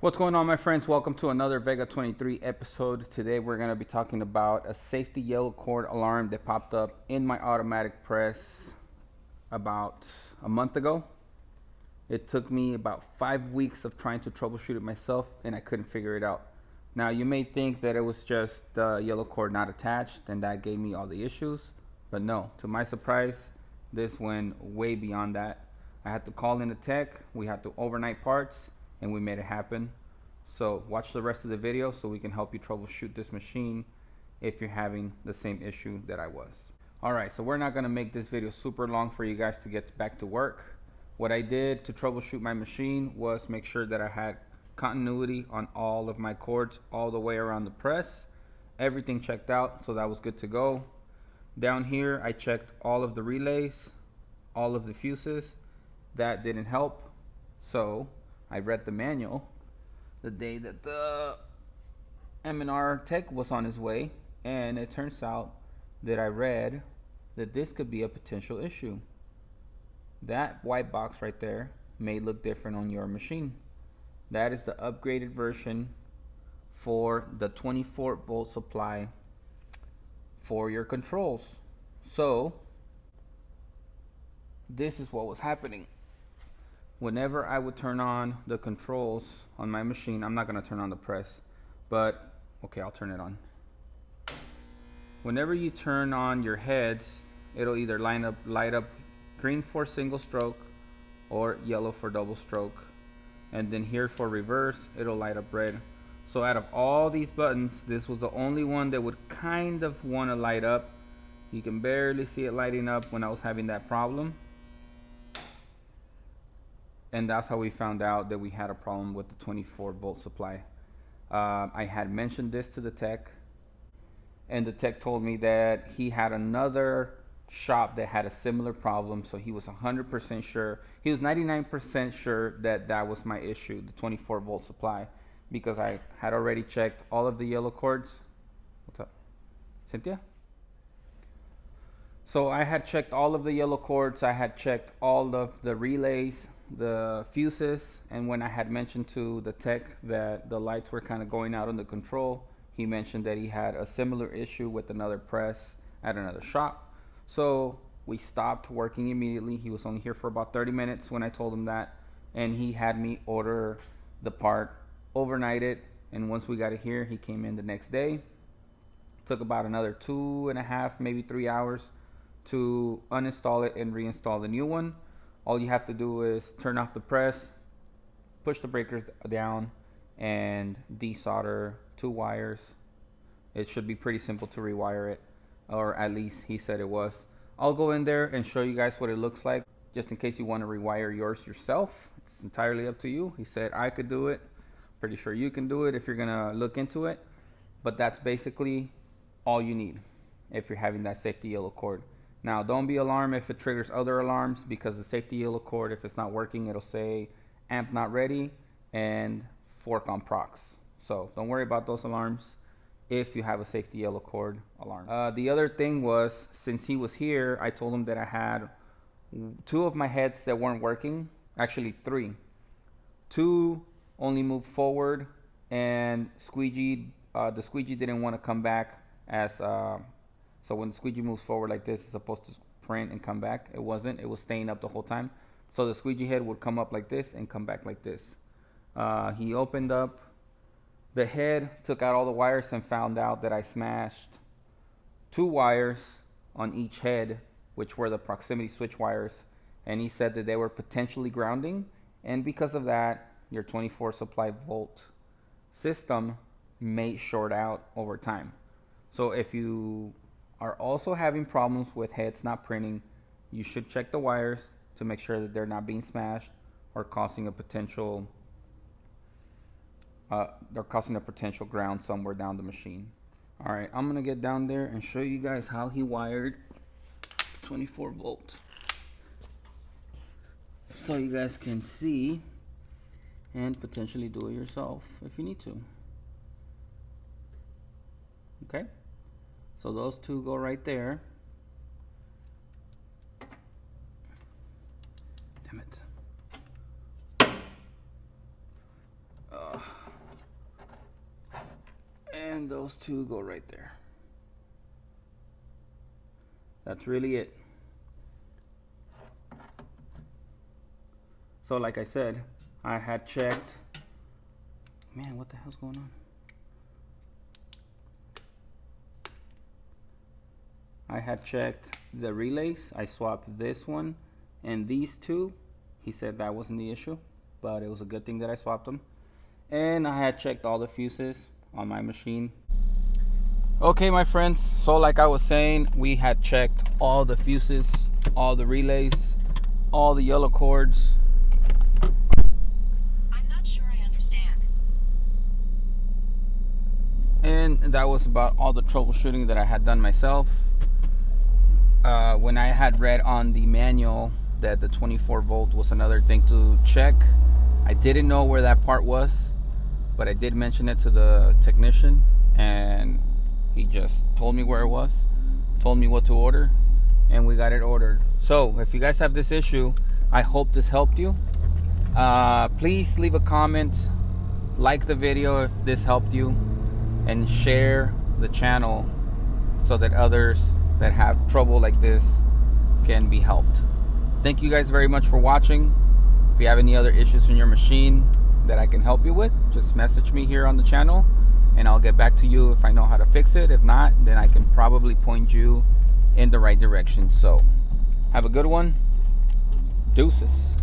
What's going on, my friends? Welcome to another Vega 23 episode. Today we're going to be talking about a safety yellow cord alarm that popped up in my automatic press about a month ago. It took me about 5 weeks of trying to troubleshoot it myself, and I couldn't figure it out. Now, you may think that it was just the yellow cord not attached and that gave me all the issues, but no. To my surprise, this went way beyond that. I had to call in a tech, we had to overnight parts, and we made it happen. So watch the rest of the video so we can help you troubleshoot this machine if you're having the same issue that I was. Alright, so we're not going to make this video super long for you guys to get back to work. What I did to troubleshoot my machine was make sure that I had continuity on all of my cords all the way around the press. Everything checked out, so that was good to go. Down here I checked all of the relays, all of the fuses. That didn't help, so I read the manual the day that the M&R tech was on his way, and it turns out that I read that this could be a potential issue. That white box right there may look different on your machine. That is the upgraded version for the 24-volt supply for your controls. So this is what was happening. Whenever I would turn on the controls on my machine, I'm not going to turn on the press, but okay, I'll turn it on. Whenever you turn on your heads, it'll either light up green for single stroke or yellow for double stroke, and then here for reverse it'll light up red. So out of all these buttons, this was the only one that would kind of want to light up. You can barely see it lighting up when I was having that problem. And that's how we found out that we had a problem with the 24-volt supply. I had mentioned this to the tech, and the tech told me that he had another shop that had a similar problem, so he was 100% sure. He was 99% sure that that was my issue, the 24-volt supply, because I had already checked all of the yellow cords. What's up, Cynthia? So I had checked all of the yellow cords, I had checked all of the relays, the fuses, and when I had mentioned to the tech that the lights were kind of going out on the control, he mentioned that he had a similar issue with another press at another shop. So we stopped working immediately. He was only here for about 30 minutes when I told him that, and he had me order the part, overnight it, and once we got it here, he came in the next day. Took about another 2.5, maybe 3 hours to uninstall it and reinstall the new one. All you have to do is turn off the press, push the breakers down, and desolder 2 wires. It should be pretty simple to rewire it, or at least he said it was. I'll go in there and show you guys what it looks like, just in case you want to rewire yours yourself. It's entirely up to you. He said I could do it. Pretty sure you can do it if you're gonna look into it. But that's basically all you need if you're having that safety yellow cord. Now, don't be alarmed if it triggers other alarms, because the safety yellow cord, if it's not working, it'll say amp not ready and fork on prox. So don't worry about those alarms if you have a safety yellow cord alarm. The other thing was, since he was here, I told him that I had 2 of my heads that weren't working. Actually 3. 2 only moved forward, and the squeegee didn't want to come back as so when the squeegee moves forward like this, it's supposed to print and come back. It wasn't. It was staying up the whole time. So the squeegee head would come up like this and come back like this. He opened up the head, took out all the wires, and found out that I smashed 2 wires on each head, which were the proximity switch wires. And he said that they were potentially grounding. And because of that, your 24 supply volt system may short out over time. So if you are also having problems with heads not printing, you should check the wires to make sure that they're not being smashed or causing a potential ground somewhere down the machine. All right, I'm gonna get down there and show you guys how he wired 24 volt, so you guys can see and potentially do it yourself if you need to. Okay, so those 2 go right there. Damn it. and those two go right there. That's really it. So like I said, I had checked. Man, what the hell's going on? I had checked the relays. I swapped this one and these two. He said that wasn't the issue, but it was a good thing that I swapped them. And I had checked all the fuses on my machine. Okay, my friends, so like I was saying, we had checked all the fuses, all the relays, all the yellow cords. I'm not sure I understand. And that was about all the troubleshooting that I had done myself. When I had read on the manual that the 24 volt was another thing to check, I didn't know where that part was, but I did mention it to the technician, and he just told me where it was, told me what to order, and we got it ordered. So if you guys have this issue, I hope this helped you. Please leave a comment, like the video if this helped you, and share the channel so that others that have trouble like this can be helped. Thank you guys very much for watching. If you have any other issues in your machine that I can help you with, just message me here on the channel and I'll get back to you if I know how to fix it. If not, then I can probably point you in the right direction. So have a good one. Deuces.